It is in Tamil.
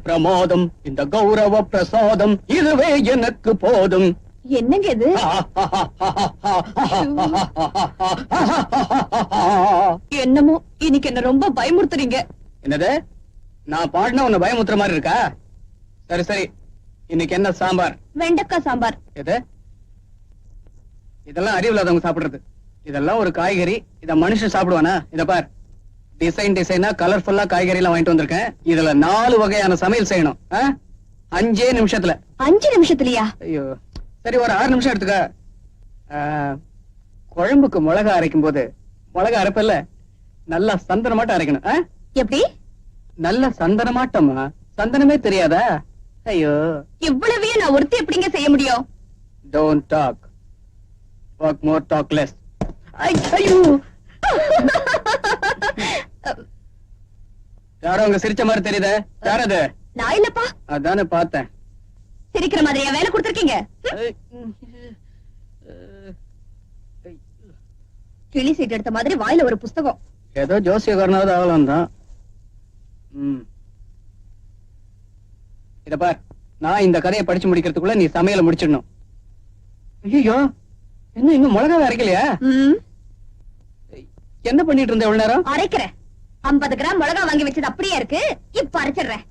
பிரமோதம் இந்த கௌரவ பிரசாதம் இதுவே எனக்கு போதும். என்னங்க இது? என்னமோ இன்னைக்கு என்ன ரொம்ப பயமுறுத்துறீங்க. என்னது? நான் பாடின உன்னை பயமுத்துற மாதிரி இருக்கா? சரி சரி, இன்னைக்கு என்ன சாம்பார்? வெண்டைக்காய் சாம்பார். எது? இதெல்லாம் அறிவில்லாதவங்க சாப்பிடுறது. இதெல்லாம் ஒரு காய்கறி. இத மனுஷன் சாப்பிடுவானா? இத பார், டிசைன் டிசைனா கலர்ஃபுல்லா காய்கறி எல்லாம் வாங்கிட்டு வந்திருக்கேன். இதுல 4 வகையான சமையல் செய்யணும். 5 நிமிஷத்துல. 5 நிமிஷத்துலயா? ஐயோ, சரி ஒரு 6 நிமிஷம் எடுத்துக்க. குழம்புக்கு மிளகா அரைக்கும் போது மிளகா அரைப்பல்ல, நல்லா சந்தனமாட்டம் அரைக்கணும். எப்படி? நல்ல சந்தனமாட்டமா? சந்தனமே தெரியாதா? ஐயோ, இவ்வளவே நான் ஒருத்தி எப்படிங்க செய்ய முடியும்? Don't talk, work more, talk less. ஐயோ, யாரோ அங்க சிரிச்ச மாதிரி தெரியுதே, யார் அது? நான் இல்லப்பா. அதானே பார்த்தேன். சிரிக்கிற மாதிரியா வேலை கொடுத்திருக்கீங்க? கிளி சீட் எடுத்த மாதிரி வாயில ஒரு புஸ்தகம். ஏதோ ஜோசியக்காரனாவது ஆகலாம் தான். இத பார், நான் இந்த கதையை படிச்சு முடிக்கிறதுக்குள்ள நீ சமையல முடிச்சிடணும். ஐயோ, என்ன இன்னும் மிளகாவை அரைக்கலையா? என்ன பண்ணிட்டு இருந்த இவ்வளவு நேரம்? அரைக்கிறேன். 50 கிராம் மிளகா வாங்கி வச்சது அப்படியே இருக்கு, இப்ப அரைச்சிடுறேன்.